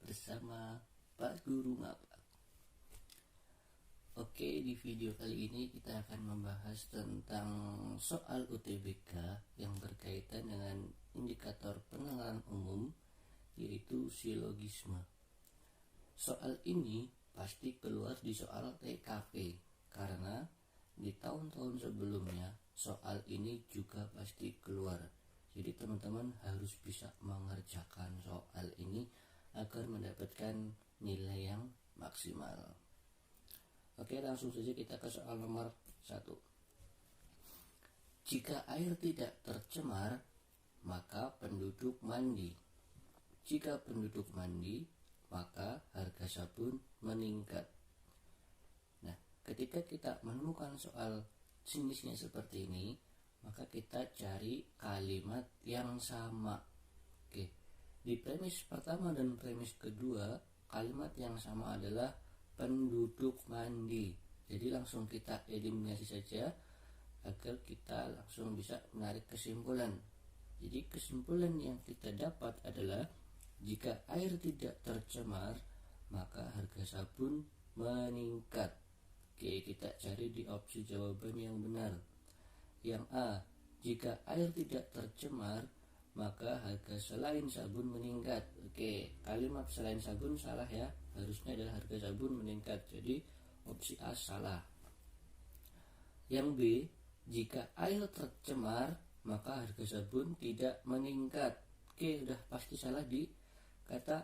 bersama Pak Guru Ngapak. Oke, di video kali ini kita akan membahas tentang soal UTBK yang berkaitan dengan indikator pengenalan umum, yaitu silogisme. Soal ini pasti keluar di soal TKP, karena di tahun-tahun sebelumnya soal ini juga pasti keluar. Jadi teman-teman harus bisa mengerjakan soal ini agar mendapatkan nilai yang maksimal. Oke, langsung saja kita ke soal nomor 1. Jika air tidak tercemar, maka penduduk mandi. Jika penduduk mandi, maka harga sabun meningkat. Nah, ketika kita menemukan soal jenisnya seperti ini, maka kita cari kalimat yang sama. Oke, di premis pertama dan premis kedua, kalimat yang sama adalah penduduk mandi. Jadi langsung kita eliminasi saja agar kita langsung bisa menarik kesimpulan. Jadi kesimpulan yang kita dapat adalah jika air tidak tercemar, maka harga sabun meningkat. Oke, kita cari di opsi jawaban yang benar. Yang A, jika air tidak tercemar, maka harga selain sabun meningkat. Oke, kalimat selain sabun salah ya. Harusnya adalah harga sabun meningkat. Jadi opsi A salah. Yang B, jika air tercemar, maka harga sabun tidak meningkat. Oke, udah pasti salah di kata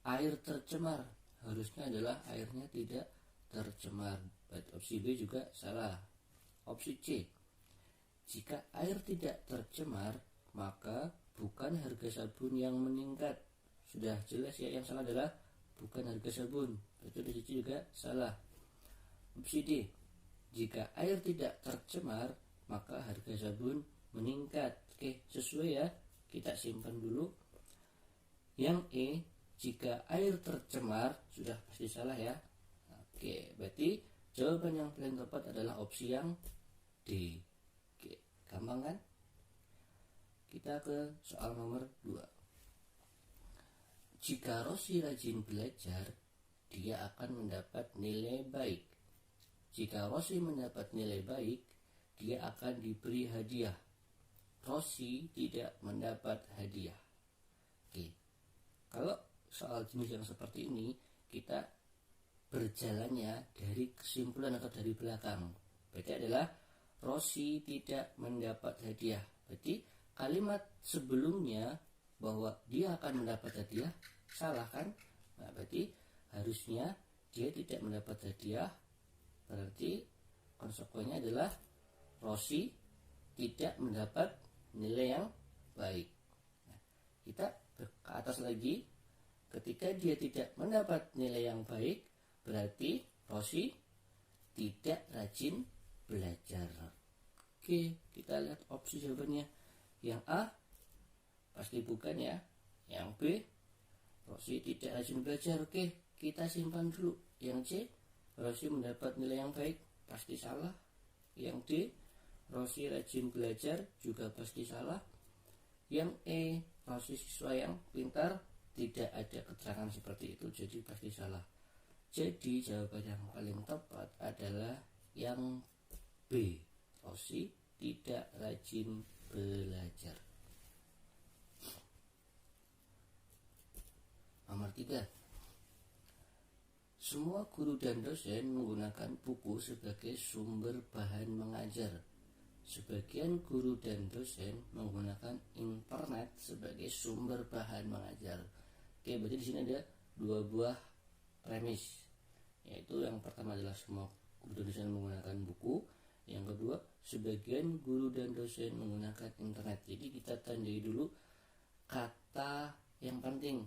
air tercemar. Harusnya adalah airnya tidak tercemar. Berarti opsi B juga salah. Opsi C, jika air tidak tercemar, maka bukan harga sabun yang meningkat. Sudah jelas ya, yang salah adalah bukan harga sabun. Berarti di sini juga salah. Opsi D, jika air tidak tercemar, maka harga sabun meningkat. Oke, sesuai ya. Kita simpan dulu. Yang E, jika air tercemar, sudah pasti salah ya. Oke, berarti jawaban yang paling tepat adalah opsi yang D. Gampang kan? Kita ke soal nomor 2. Jika Rosi rajin belajar, dia akan mendapat nilai baik. Jika Rosi mendapat nilai baik, dia akan diberi hadiah. Rosi tidak mendapat hadiah. Oke. Kalau soal jenis yang seperti ini, kita berjalannya dari kesimpulan atau dari belakang. Berarti adalah Rosi tidak mendapat hadiah. Berarti kalimat sebelumnya bahwa dia akan mendapat hadiah salah kan? Nah, berarti harusnya dia tidak mendapat hadiah. Berarti konsekuensinya adalah Rosi tidak mendapat nilai yang baik. Nah, kita ke atas lagi. Ketika dia tidak mendapat nilai yang baik, berarti Rosi tidak rajin belajar. Oke, kita lihat opsi jawabannya. Yang A pasti bukan ya. Yang B, Rosi tidak rajin belajar. Oke, kita simpan dulu. Yang C, Rosi mendapat nilai yang baik, pasti salah. Yang D, Rosi rajin belajar, juga pasti salah. Yang E, Rosi siswa yang pintar, tidak ada keterangan seperti itu, jadi pasti salah. Jadi jawaban yang paling tepat adalah yang B, Rosi tidak rajin belajar. Nomor 3. Semua guru dan dosen menggunakan buku sebagai sumber bahan mengajar. Sebagian guru dan dosen menggunakan internet sebagai sumber bahan mengajar. Oke, berarti di sini ada dua buah premis. Yaitu yang pertama adalah semua guru dan dosen menggunakan buku. Yang kedua, sebagian guru dan dosen menggunakan internet. Jadi kita tandai dulu kata yang penting.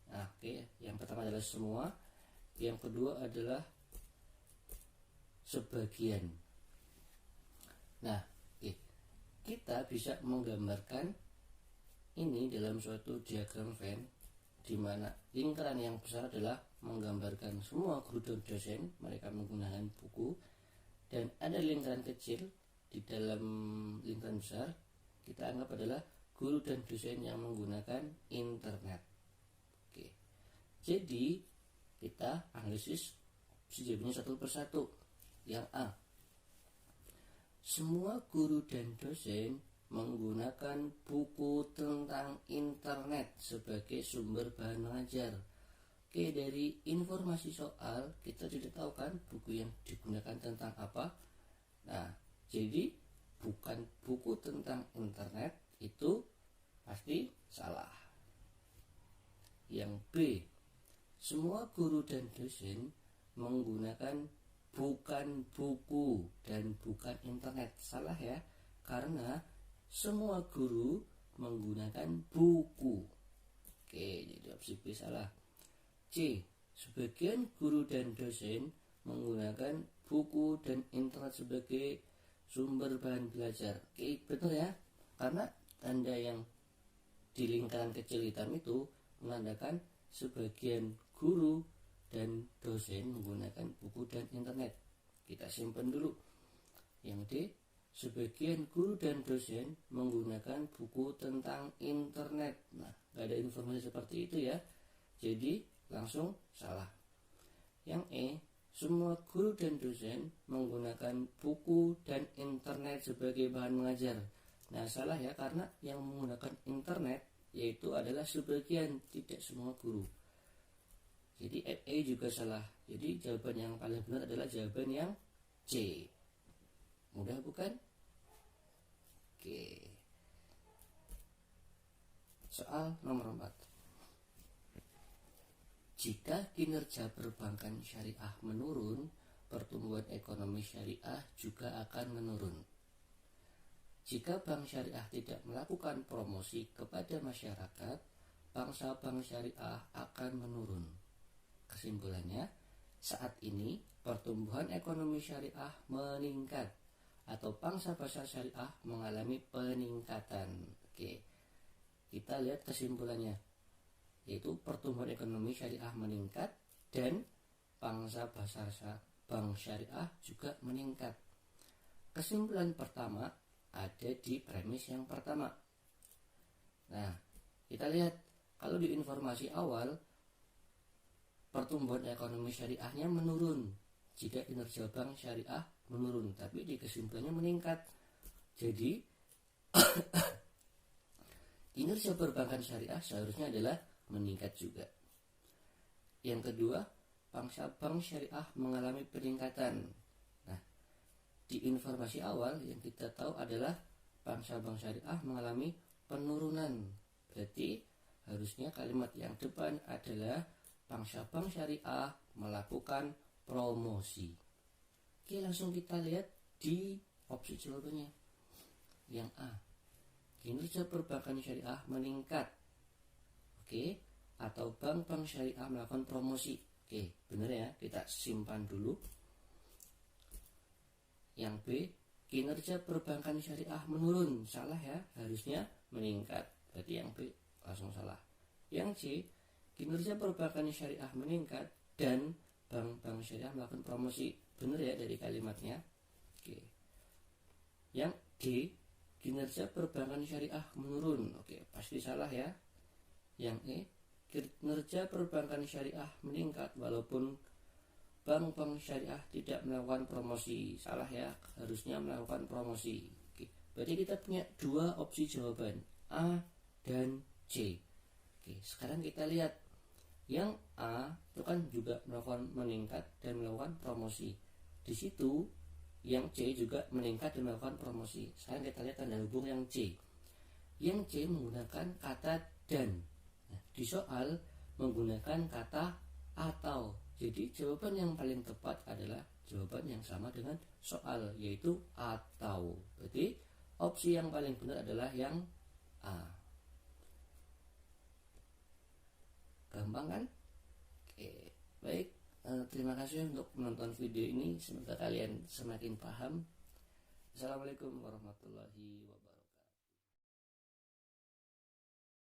Nah, oke, yang pertama adalah semua. Yang kedua adalah sebagian. Nah, kita bisa menggambarkan ini dalam suatu diagram Venn, di mana lingkaran yang besar adalah menggambarkan semua guru dan dosen, mereka menggunakan buku, dan ada lingkaran kecil di dalam lingkaran besar kita anggap adalah guru dan dosen yang menggunakan internet. Oke. Jadi kita analisis jawabannya satu persatu. Yang A, semua guru dan dosen menggunakan buku tentang internet sebagai sumber bahan mengajar. Oke, dari informasi soal kita tidak tahu kan buku yang digunakan tentang apa. Nah, jadi bukan buku tentang internet, itu pasti salah. Yang B, semua guru dan dosen menggunakan bukan buku dan bukan internet. Salah ya, karena semua guru menggunakan buku. Oke, jadi opsi B salah. C, sebagian guru dan dosen menggunakan buku dan internet sebagai sumber bahan belajar. Oke, betul ya, karena tanda yang di lingkaran kecil hitam itu menandakan sebagian guru dan dosen menggunakan buku dan internet. Kita simpan dulu. Yang D, sebagian guru dan dosen menggunakan buku tentang internet. Nah, gak ada informasi seperti itu ya, jadi langsung salah. Yang E, semua guru dan dosen menggunakan buku dan internet sebagai bahan mengajar. Nah, salah ya, karena yang menggunakan internet yaitu adalah sebagian, tidak semua guru. Jadi FE juga salah. Jadi jawaban yang paling benar adalah jawaban yang C. Mudah bukan? Oke. Soal nomor 4. Jika kinerja perbankan syariah menurun, pertumbuhan ekonomi syariah juga akan menurun. Jika bank syariah tidak melakukan promosi kepada masyarakat, pangsa bank syariah akan menurun. Kesimpulannya, saat ini pertumbuhan ekonomi syariah meningkat atau pangsa pasar syariah mengalami peningkatan. Oke, kita lihat kesimpulannya, yaitu pertumbuhan ekonomi syariah meningkat dan pangsa pasar bank syariah juga meningkat. Kesimpulan pertama ada di premis yang pertama. Nah, kita lihat kalau di informasi awal pertumbuhan ekonomi syariahnya menurun jika kinerja bank syariah menurun, tapi di kesimpulannya meningkat. Jadi kinerja perbankan syariah seharusnya adalah meningkat juga. Yang kedua, pangsa bank syariah mengalami peningkatan. Nah, di informasi awal yang kita tahu adalah pangsa bank syariah mengalami penurunan. Berarti harusnya kalimat yang depan adalah pangsa bank syariah melakukan promosi. Oke, langsung kita lihat di opsi jawabannya. Yang A, kinerja perbankan syariah meningkat. Oke, atau bank-bank syariah melakukan promosi. Oke, benar ya, kita simpan dulu. Yang B, kinerja perbankan syariah menurun. Salah ya, harusnya meningkat. Berarti yang B langsung salah. Yang C, kinerja perbankan syariah meningkat dan bank-bank syariah melakukan promosi. Benar ya dari kalimatnya. Oke. Yang D, kinerja perbankan syariah menurun. Oke, pasti salah ya. Yang E, kinerja perbankan syariah meningkat walaupun bank-bank syariah tidak melakukan promosi. Salah ya, harusnya melakukan promosi. Oke. Berarti kita punya dua opsi jawaban, A dan C. Oke, sekarang kita lihat. Yang A itu kan juga melakukan meningkat dan melakukan promosi. Di situ yang C juga meningkat dan melakukan promosi. Sekarang kita lihat tanda hubung yang C. Yang C menggunakan kata dan. Nah, di soal menggunakan kata atau. Jadi jawaban yang paling tepat adalah jawaban yang sama dengan soal, yaitu atau. Berarti opsi yang paling benar adalah yang A. Gampang kan? Oke, baik. Terima kasih untuk menonton video ini. Semoga kalian semakin paham. Assalamualaikum warahmatullahi wabarakatuh.